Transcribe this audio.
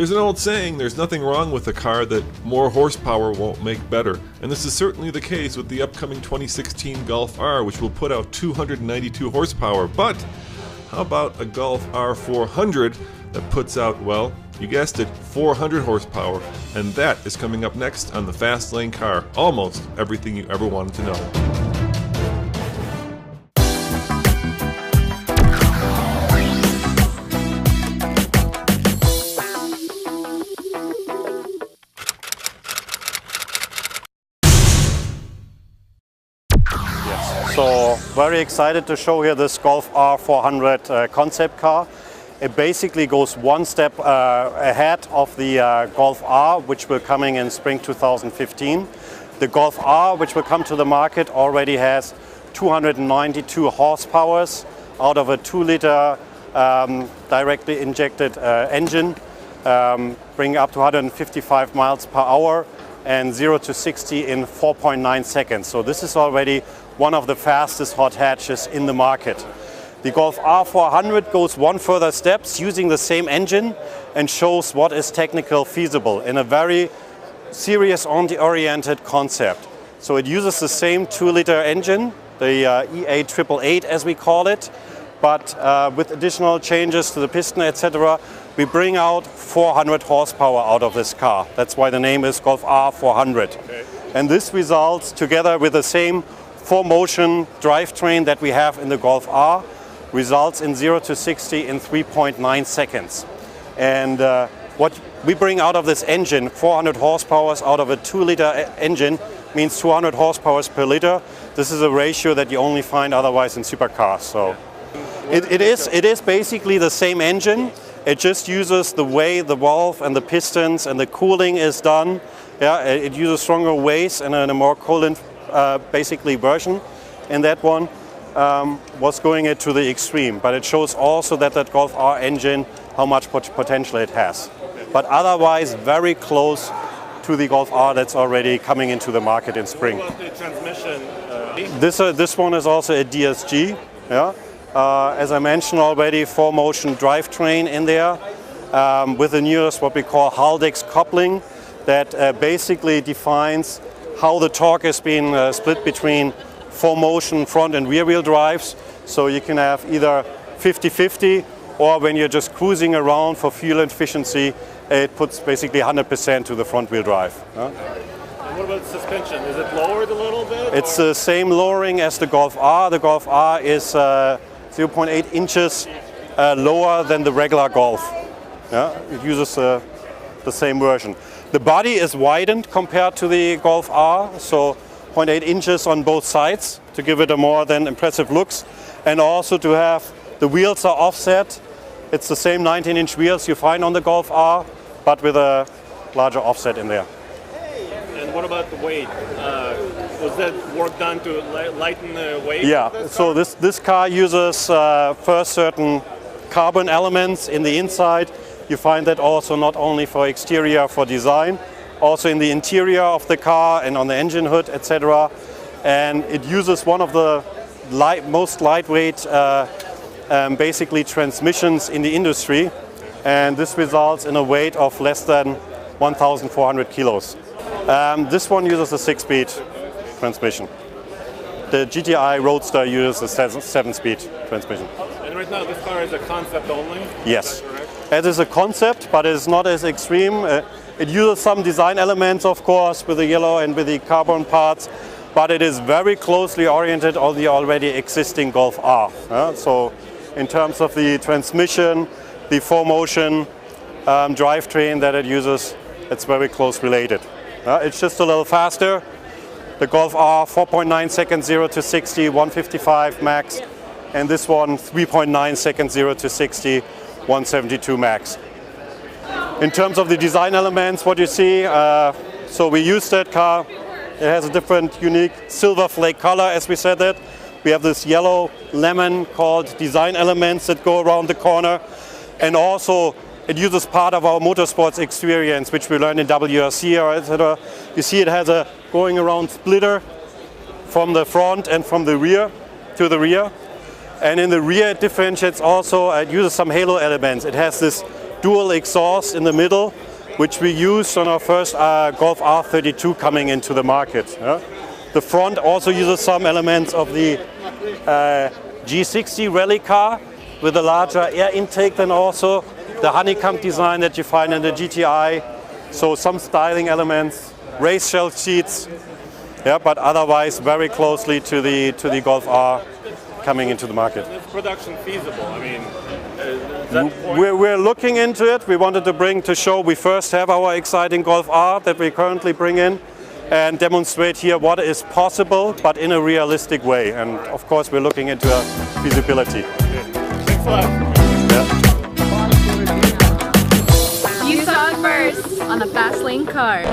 There's an old saying, there's nothing wrong with a car that more horsepower won't make better, and this is certainly the case with the upcoming 2016 Golf R, which will put out 292 horsepower. But how about a Golf R 400 that puts out, well, you guessed it, 400 horsepower, and that is coming up next on the Fast Lane Car. Almost everything you ever wanted to know. So very excited to show here this Golf R 400 concept car. It basically goes one step ahead of the Golf R, which will coming in spring 2015. The Golf R, which will come to the market, already has 292 horsepower out of a 2-liter directly injected engine, bringing up to 155 miles per hour and 0 to 60 in 4.9 seconds. So this is already one of the fastest hot hatches in the market. The Golf R 400 goes one further steps using the same engine and shows what is technical feasible in a very serious-oriented concept. So it uses the same 2-liter engine, the EA888 as we call it, but with additional changes to the piston, etc., we bring out 400 horsepower out of this car. That's why the name is Golf R 400. Okay. And this results, together with the same 4Motion drivetrain that we have in the Golf R, results in 0 to 60 in 3.9 seconds. And what we bring out of this engine, 400 horsepower out of a 2-liter engine, means 200 horsepower per liter. This is a ratio that you only find otherwise in supercars. So it is basically the same engine. It just uses the way the valve and the pistons and the cooling is done. Yeah, it uses stronger weights and a more coolant basically version. And that one was going it to the extreme. But it shows also that Golf R engine, how much potential it has. But otherwise very close to the Golf R that's already coming into the market in spring. What about the transmission? This one is also a DSG. Yeah. As I mentioned already, 4Motion drivetrain in there with the newest what we call Haldex coupling that basically defines how the torque is being split between 4Motion front and rear wheel drives. So you can have either 50-50 or when you're just cruising around for fuel efficiency, it puts basically 100% to the front wheel drive. And what about suspension? Is it lowered a little bit? It's the same lowering as the Golf R. The Golf R is 0.8 inches lower than the regular Golf. Yeah, it uses the same version. The body is widened compared to the Golf R, so 0.8 inches on both sides to give it a more than impressive looks, and also to have the wheels are offset. It's the same 19-inch wheels you find on the Golf R, but with a larger offset in there. And what about the weight? Was that work done to lighten the weight? Yeah, so this car uses first certain carbon elements in the inside. You find that also not only for exterior, for design, also in the interior of the car and on the engine hood, etc. And it uses one of the most lightweight basically transmissions in the industry. And this results in a weight of less than 1,400 kilos. This one uses a 6-speed transmission. The GTI Roadster uses a 7-speed transmission. And right now this car is a concept only? Yes. It is a concept, but it is not as extreme. It uses some design elements, of course, with the yellow and with the carbon parts, but it is very closely oriented on the already existing Golf R. So in terms of the transmission, the 4Motion drivetrain that it uses, it's very close related. It's just a little faster. The Golf R, 4.9 seconds 0 to 60, 155 max, and this one 3.9 seconds 0 to 60, 172 max. In terms of the design elements, what you see, so we used that car. It has a different, unique silver flake color, as we said that. We have this yellow lemon called design elements that go around the corner, and also it uses part of our motorsports experience, which we learned in WRC, etc. You see it has a going around splitter from the front and from the rear to the rear. And in the rear it differentiates also, it uses some halo elements. It has this dual exhaust in the middle, which we used on our first Golf R32 coming into the market. Yeah? The front also uses some elements of the G60 rally car with a larger air intake than also the honeycomb design that you find in the GTI. So some styling elements, race shell seats, yeah, but otherwise very closely to the Golf R coming into the market. Is production feasible? I mean, is that we're looking into it. We wanted to bring to show. We first have our exciting Golf R that we currently bring in and demonstrate here what is possible, but in a realistic way. And of course, we're looking into a feasibility. Thanks a lot. Yeah. You saw it first on the Fast Lane car.